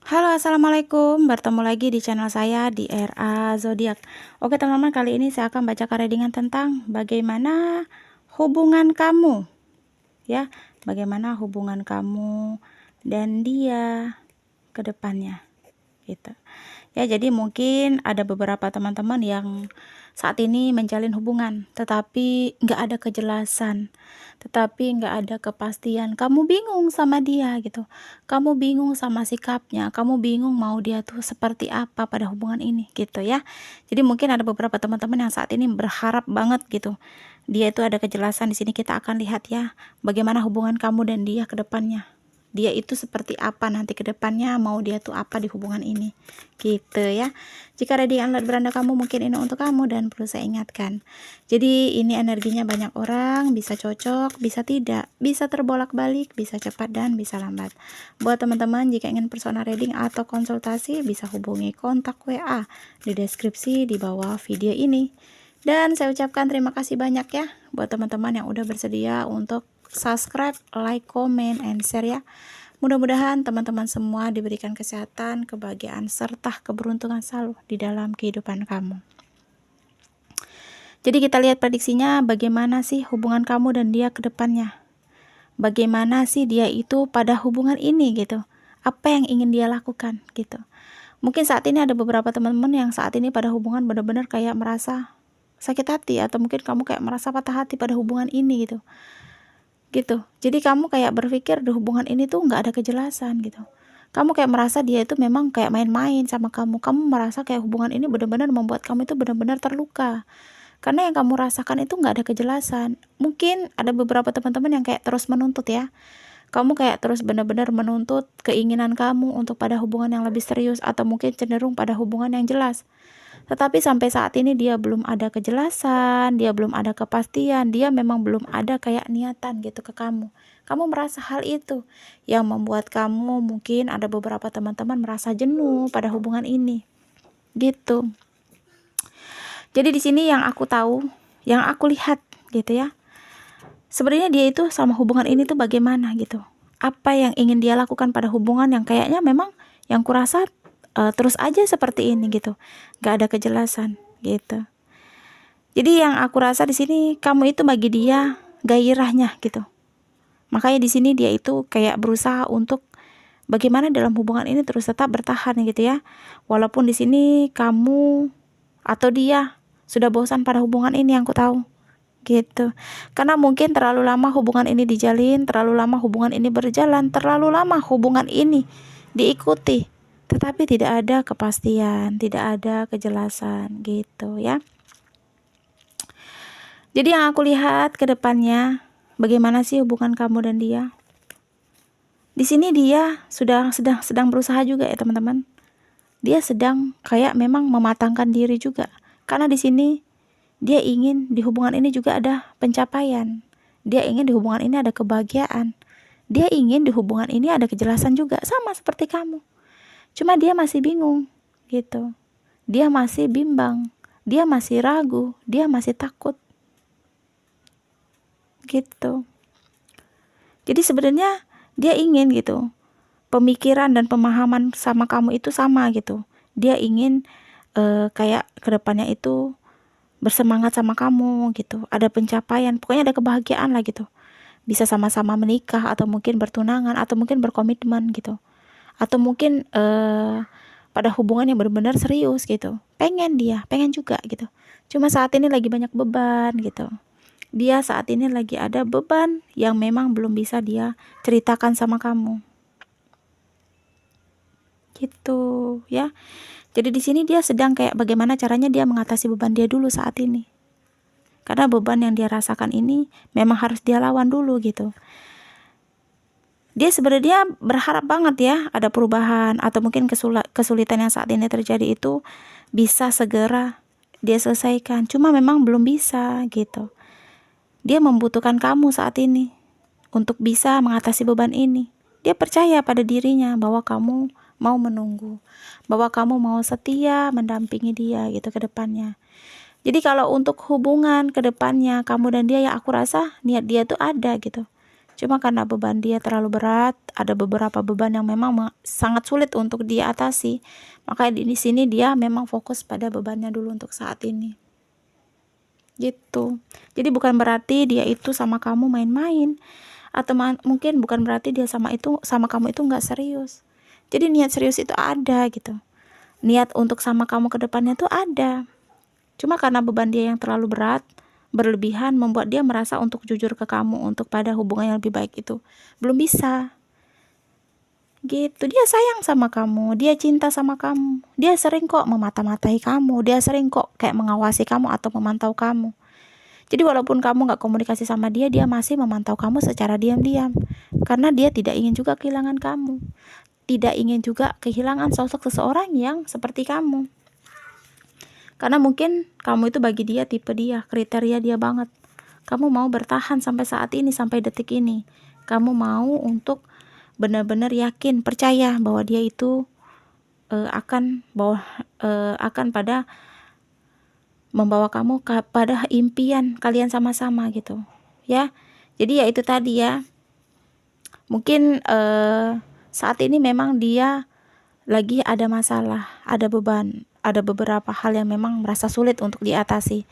Halo, assalamualaikum. Bertemu lagi di channel saya di RA Zodiak. Oke, teman-teman, kali ini saya akan bacakan readingan tentang bagaimana hubungan kamu, ya, bagaimana hubungan kamu dan dia ke depannya, gitu. Ya, jadi mungkin ada beberapa teman-teman yang saat ini menjalin hubungan, tetapi nggak ada kejelasan, tetapi nggak ada kepastian. Kamu bingung sama dia gitu. Kamu bingung sama sikapnya. Kamu bingung mau dia tuh seperti apa pada hubungan ini gitu ya. Jadi mungkin ada beberapa teman-teman yang saat ini berharap banget gitu. Dia itu ada kejelasan. Di sini kita akan lihat ya, bagaimana hubungan kamu dan dia ke depannya. Dia itu seperti apa nanti ke depannya, mau dia tuh apa di hubungan ini gitu ya. Jika ready alert beranda kamu, mungkin ini untuk kamu dan perlu saya ingatkan. Jadi ini energinya banyak orang, bisa cocok, bisa tidak, bisa terbolak-balik, bisa cepat dan bisa lambat. Buat teman-teman jika ingin personal reading atau konsultasi, bisa hubungi kontak WA di deskripsi di bawah video ini. Dan saya ucapkan terima kasih banyak ya buat teman-teman yang udah bersedia untuk subscribe, like, comment, and share ya. Mudah-mudahan teman-teman semua diberikan kesehatan, kebahagiaan, serta keberuntungan selalu di dalam kehidupan kamu. Jadi kita lihat prediksinya, bagaimana sih hubungan kamu dan dia ke depannya. Bagaimana sih dia itu pada hubungan ini gitu. Apa yang ingin dia lakukan gitu. Mungkin saat ini ada beberapa teman-teman yang saat ini pada hubungan benar-benar kayak merasa sakit hati, atau mungkin kamu kayak merasa patah hati pada hubungan ini gitu. Jadi kamu kayak berpikir di hubungan ini tuh nggak ada kejelasan gitu. Kamu kayak merasa dia itu memang kayak main-main sama kamu. Kamu merasa kayak hubungan ini benar-benar membuat kamu itu benar-benar terluka. Karena yang kamu rasakan itu nggak ada kejelasan. Mungkin ada beberapa teman-teman yang kayak terus menuntut ya. Kamu kayak terus benar-benar menuntut keinginan kamu untuk pada hubungan yang lebih serius, atau mungkin cenderung pada hubungan yang jelas. Tetapi sampai saat ini dia belum ada kejelasan, dia belum ada kepastian, dia memang belum ada kayak niatan gitu ke kamu. Kamu merasa hal itu yang membuat kamu, mungkin ada beberapa teman-teman merasa jenuh pada hubungan ini. Gitu. Jadi di sini yang aku tahu, yang aku lihat gitu ya. Sebenarnya dia itu sama hubungan ini tuh bagaimana gitu. Apa yang ingin dia lakukan pada hubungan yang kayaknya memang yang kurasa terus aja seperti ini gitu. Gak ada kejelasan gitu. Jadi yang aku rasa di sini, kamu itu bagi dia gairahnya gitu. Makanya di sini dia itu kayak berusaha untuk bagaimana dalam hubungan ini terus tetap bertahan gitu ya. Walaupun di sini kamu atau dia sudah bosan pada hubungan ini, yang aku tahu gitu. Karena mungkin terlalu lama hubungan ini dijalin, terlalu lama hubungan ini berjalan, terlalu lama hubungan ini diikuti, tetapi tidak ada kepastian, tidak ada kejelasan gitu ya. Jadi yang aku lihat ke depannya, bagaimana sih hubungan kamu dan dia? Di sini dia sedang berusaha juga ya teman-teman. Dia sedang kayak memang mematangkan diri juga. Karena di sini dia ingin di hubungan ini juga ada pencapaian. Dia ingin di hubungan ini ada kebahagiaan. Dia ingin di hubungan ini ada kejelasan juga, sama seperti kamu. Cuma dia masih bingung gitu. Dia masih bimbang. Dia masih ragu. Dia masih takut. Gitu. Jadi sebenarnya dia ingin gitu, pemikiran dan pemahaman sama kamu itu sama gitu. Dia ingin kayak kedepannya itu bersemangat sama kamu gitu, ada pencapaian, pokoknya ada kebahagiaan lah gitu. Bisa sama-sama menikah, atau mungkin bertunangan, atau mungkin berkomitmen gitu, atau mungkin pada hubungan yang benar-benar serius gitu. Pengen juga gitu. Cuma saat ini lagi banyak beban gitu. Dia saat ini lagi ada beban yang memang belum bisa dia ceritakan sama kamu. Gitu ya. Jadi di sini dia sedang kayak bagaimana caranya dia mengatasi beban dia dulu saat ini. Karena beban yang dia rasakan ini memang harus dia lawan dulu gitu. Dia sebenarnya berharap banget ya ada perubahan, atau mungkin kesulitan yang saat ini terjadi itu bisa segera dia selesaikan. Cuma memang belum bisa gitu. Dia membutuhkan kamu saat ini untuk bisa mengatasi beban ini. Dia percaya pada dirinya bahwa kamu mau menunggu, bahwa kamu mau setia mendampingi dia gitu ke depannya. Jadi kalau untuk hubungan ke depannya kamu dan dia, ya aku rasa niat dia tuh ada gitu. Cuma karena beban dia terlalu berat, ada beberapa beban yang memang sangat sulit untuk dia atasi. Maka di sini dia memang fokus pada bebannya dulu untuk saat ini. Gitu. Jadi bukan berarti dia itu sama kamu main-main, atau mungkin bukan berarti dia sama kamu itu nggak serius. Jadi niat serius itu ada gitu. Niat untuk sama kamu ke depannya tuh ada. Cuma karena beban dia yang terlalu berat, berlebihan, membuat dia merasa untuk jujur ke kamu, untuk pada hubungan yang lebih baik itu belum bisa. Gitu. Dia sayang sama kamu, dia cinta sama kamu, dia sering kok memata-matai kamu, dia sering kok kayak mengawasi kamu atau memantau kamu. Jadi walaupun kamu gak komunikasi sama dia, dia masih memantau kamu secara diam-diam, karena dia tidak ingin juga kehilangan kamu, tidak ingin juga kehilangan sosok seseorang yang seperti kamu. Karena mungkin kamu itu bagi dia tipe dia, kriteria dia banget. Kamu mau bertahan sampai saat ini, sampai detik ini. Kamu mau untuk benar-benar yakin, percaya bahwa dia itu akan pada membawa kamu pada impian kalian sama-sama gitu. Ya. Jadi ya itu tadi ya. Mungkin saat ini memang dia lagi ada masalah, ada beban, ada beberapa hal yang memang merasa sulit untuk diatasi.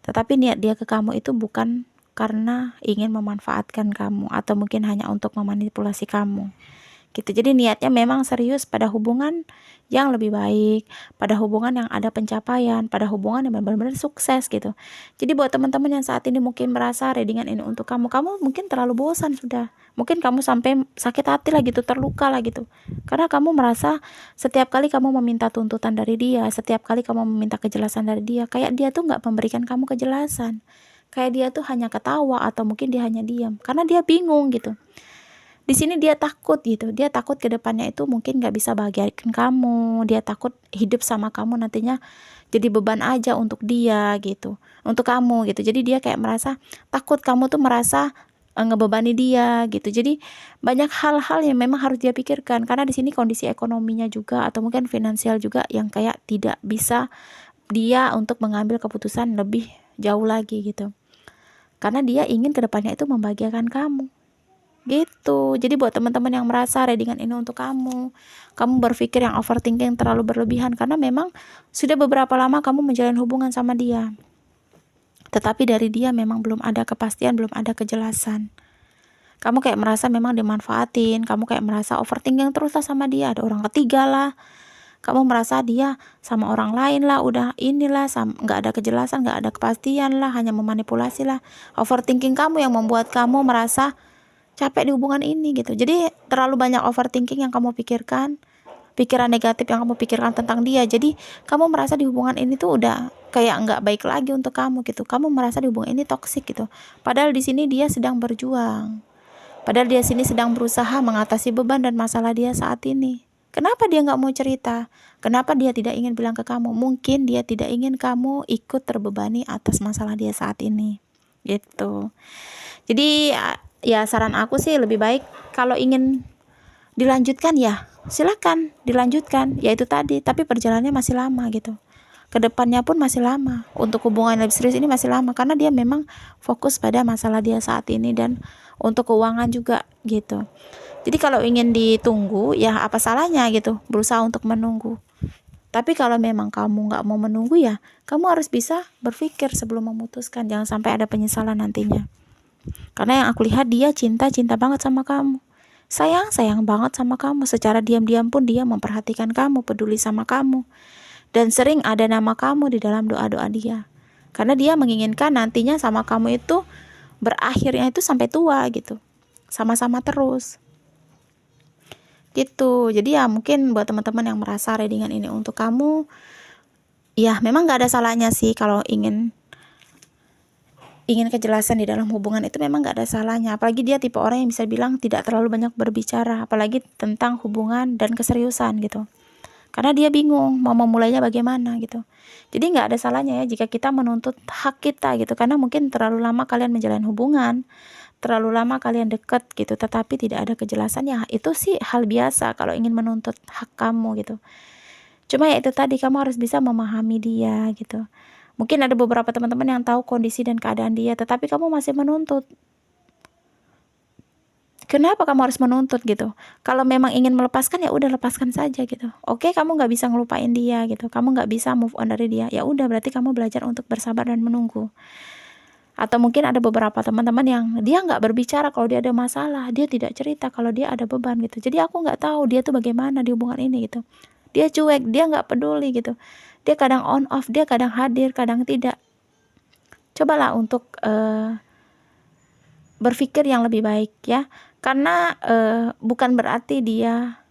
Tetapi niat dia ke kamu itu bukan karena ingin memanfaatkan kamu atau mungkin hanya untuk memanipulasi kamu. Gitu. Jadi niatnya memang serius pada hubungan yang lebih baik, pada hubungan yang ada pencapaian, pada hubungan yang benar-benar sukses gitu. Jadi buat teman-teman yang saat ini mungkin merasa readingan ini untuk kamu mungkin terlalu bosan sudah. Mungkin kamu sampai sakit hati lah gitu, terluka lah gitu. Karena kamu merasa setiap kali kamu meminta tuntutan dari dia, setiap kali kamu meminta kejelasan dari dia, kayak dia tuh nggak memberikan kamu kejelasan. Kayak dia tuh hanya ketawa atau mungkin dia hanya diam. Karena dia bingung gitu. Di sini dia takut gitu, dia takut ke depannya itu mungkin gak bisa bahagiakan kamu, dia takut hidup sama kamu nantinya jadi beban aja untuk dia gitu, untuk kamu gitu. Jadi dia kayak merasa takut kamu tuh merasa ngebebani dia gitu. Jadi banyak hal-hal yang memang harus dia pikirkan, karena di sini kondisi ekonominya juga atau mungkin finansial juga yang kayak tidak bisa dia untuk mengambil keputusan lebih jauh lagi gitu. Karena dia ingin ke depannya itu membahagiakan kamu. Gitu. Jadi buat teman-teman yang merasa readingan ini untuk kamu berpikir yang overthinking terlalu berlebihan karena memang sudah beberapa lama kamu menjalin hubungan sama dia, tetapi dari dia memang belum ada kepastian, belum ada kejelasan. Kamu kayak merasa memang dimanfaatin, kamu kayak merasa overthinking terus lah sama dia, ada orang ketiga lah, kamu merasa dia sama orang lain lah, udah inilah nggak ada kejelasan, nggak ada kepastian lah, hanya memanipulasi lah. Overthinking kamu yang membuat kamu merasa capek di hubungan ini gitu. Jadi terlalu banyak overthinking yang kamu pikirkan, pikiran negatif yang kamu pikirkan tentang dia. Jadi kamu merasa di hubungan ini tuh udah kayak nggak baik lagi untuk kamu gitu. Kamu merasa di hubungan ini toksik gitu. Padahal di sini dia sedang berjuang. Padahal dia sini sedang berusaha mengatasi beban dan masalah dia saat ini. Kenapa dia nggak mau cerita? Kenapa dia tidak ingin bilang ke kamu? Mungkin dia tidak ingin kamu ikut terbebani atas masalah dia saat ini. Gitu. Jadi ya saran aku sih lebih baik kalau ingin dilanjutkan ya silakan dilanjutkan, ya itu tadi, tapi perjalanannya masih lama gitu, kedepannya pun masih lama, untuk hubungan lebih serius ini masih lama karena dia memang fokus pada masalah dia saat ini dan untuk keuangan juga gitu. Jadi kalau ingin ditunggu ya apa salahnya gitu, berusaha untuk menunggu. Tapi kalau memang kamu nggak mau menunggu ya kamu harus bisa berpikir sebelum memutuskan, jangan sampai ada penyesalan nantinya. Karena yang aku lihat dia cinta banget sama kamu, sayang banget sama kamu. Secara diam-diam pun dia memperhatikan kamu, peduli sama kamu, dan sering ada nama kamu di dalam doa-doa dia. Karena dia menginginkan nantinya sama kamu itu berakhirnya itu sampai tua gitu, sama-sama terus gitu. Jadi ya mungkin buat teman-teman yang merasa readingan ini untuk kamu, ya memang gak ada salahnya sih kalau ingin kejelasan di dalam hubungan itu, memang gak ada salahnya. Apalagi dia tipe orang yang bisa bilang tidak terlalu banyak berbicara, apalagi tentang hubungan dan keseriusan gitu, karena dia bingung mau memulainya bagaimana gitu. Jadi gak ada salahnya ya jika kita menuntut hak kita gitu, karena mungkin terlalu lama kalian menjalin hubungan, terlalu lama kalian deket gitu, tetapi tidak ada kejelasan, ya itu sih hal biasa kalau ingin menuntut hak kamu gitu. Cuma ya itu tadi, kamu harus bisa memahami dia gitu. Mungkin ada beberapa teman-teman yang tahu kondisi dan keadaan dia, tetapi kamu masih menuntut. Kenapa kamu harus menuntut gitu? Kalau memang ingin melepaskan, ya udah lepaskan saja gitu. Oke, kamu nggak bisa ngelupain dia gitu, kamu nggak bisa move on dari dia, ya udah berarti kamu belajar untuk bersabar dan menunggu. Atau mungkin ada beberapa teman-teman yang dia nggak berbicara kalau dia ada masalah, dia tidak cerita kalau dia ada beban gitu. Jadi aku nggak tahu dia tuh bagaimana di hubungan ini gitu. Dia cuek, dia nggak peduli gitu. Dia kadang on off, dia kadang hadir, kadang tidak. Cobalah untuk berpikir yang lebih baik ya, karena bukan berarti dia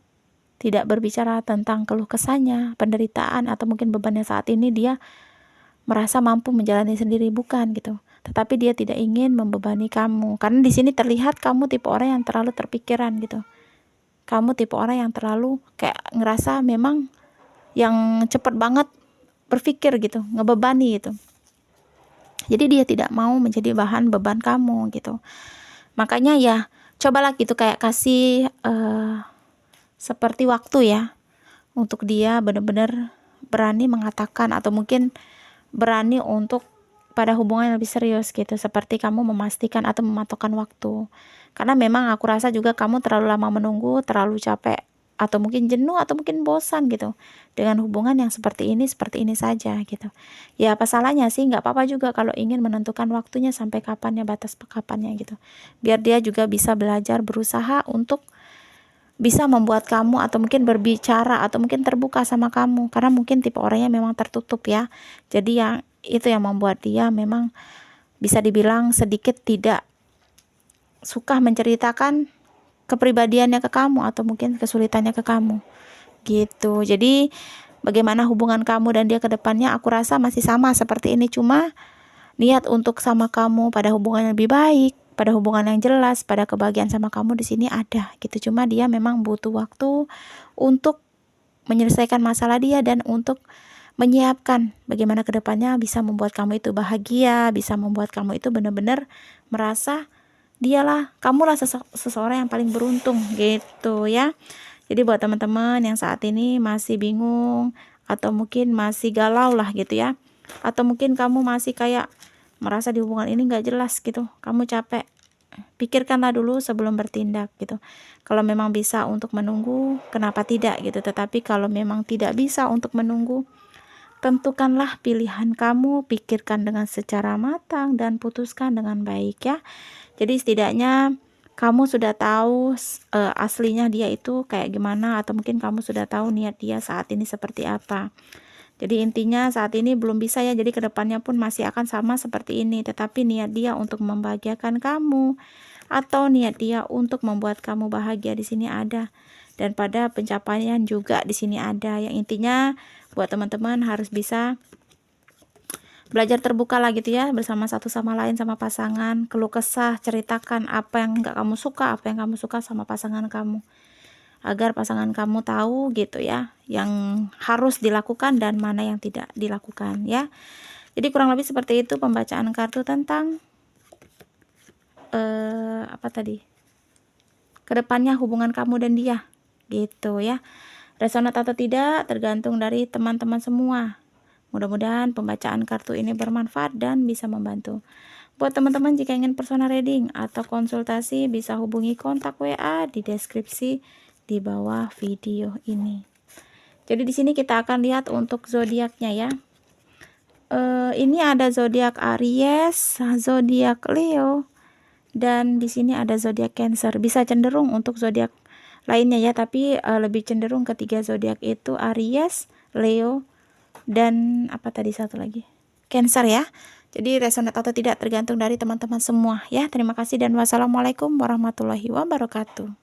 tidak berbicara tentang keluh kesahnya, penderitaan atau mungkin bebannya saat ini dia merasa mampu menjalani sendiri, bukan gitu. Tetapi dia tidak ingin membebani kamu, karena di sini terlihat kamu tipe orang yang terlalu terpikiran gitu. Kamu tipe orang yang terlalu kayak ngerasa memang yang cepet banget berpikir gitu, ngebebani gitu. Jadi dia tidak mau menjadi bahan beban kamu gitu. Makanya ya cobalah gitu kayak kasih seperti waktu ya, untuk dia benar-benar berani mengatakan atau mungkin berani untuk pada hubungan yang lebih serius gitu, seperti kamu memastikan atau mematokkan waktu. Karena memang aku rasa juga kamu terlalu lama menunggu, terlalu capek atau mungkin jenuh atau mungkin bosan gitu dengan hubungan yang seperti ini saja gitu. Ya apa salahnya sih, nggak apa-apa juga kalau ingin menentukan waktunya sampai kapannya, batas kapannya gitu. Biar dia juga bisa belajar berusaha untuk bisa membuat kamu atau mungkin berbicara atau mungkin terbuka sama kamu, karena mungkin tipe orangnya memang tertutup ya. Jadi yang itu yang membuat dia memang bisa dibilang sedikit tidak suka menceritakan kepribadiannya ke kamu atau mungkin kesulitannya ke kamu gitu. Jadi bagaimana hubungan kamu dan dia ke depannya, aku rasa masih sama seperti ini, cuma niat untuk sama kamu pada hubungan yang lebih baik, pada hubungan yang jelas, pada kebahagiaan sama kamu di sini ada gitu. Cuma dia memang butuh waktu untuk menyelesaikan masalah dia dan untuk menyiapkan bagaimana kedepannya bisa membuat kamu itu bahagia, bisa membuat kamu itu benar-benar merasa kamulah seseorang yang paling beruntung gitu ya. Jadi buat teman-teman yang saat ini masih bingung atau mungkin masih galau lah gitu ya, atau mungkin kamu masih kayak merasa di hubungan ini nggak jelas gitu, kamu capek, pikirkanlah dulu sebelum bertindak gitu. Kalau memang bisa untuk menunggu, kenapa tidak gitu. Tetapi kalau memang tidak bisa untuk menunggu, tentukanlah pilihan kamu, pikirkan dengan secara matang dan putuskan dengan baik ya. Jadi setidaknya kamu sudah tahu aslinya dia itu kayak gimana, atau mungkin kamu sudah tahu niat dia saat ini seperti apa. Jadi intinya saat ini belum bisa ya, jadi kedepannya pun masih akan sama seperti ini. Tetapi niat dia untuk membahagiakan kamu atau niat dia untuk membuat kamu bahagia di sini ada. Dan pada pencapaian juga di sini ada. Yang intinya buat teman-teman harus bisa belajar terbuka lah gitu ya, bersama satu sama lain, sama pasangan, keluh kesah, ceritakan apa yang enggak kamu suka, apa yang kamu suka sama pasangan kamu, agar pasangan kamu tahu gitu ya yang harus dilakukan dan mana yang tidak dilakukan ya. Jadi kurang lebih seperti itu pembacaan kartu tentang apa tadi, kedepannya hubungan kamu dan dia gitu ya. Resonat atau tidak tergantung dari teman-teman semua. Mudah-mudahan pembacaan kartu ini bermanfaat dan bisa membantu. Buat teman-teman jika ingin personal reading atau konsultasi bisa hubungi kontak WA di deskripsi di bawah video ini. Jadi di sini kita akan lihat untuk zodiaknya ya. Ini ada zodiak Aries, zodiak Leo, dan di sini ada zodiak Cancer. Bisa cenderung untuk zodiak lainnya ya, tapi lebih cenderung ketiga zodiak itu Aries, Leo, dan apa tadi satu lagi, Cancer ya. Jadi resonat atau tidak tergantung dari teman-teman semua ya. Terima kasih dan wassalamualaikum warahmatullahi wabarakatuh.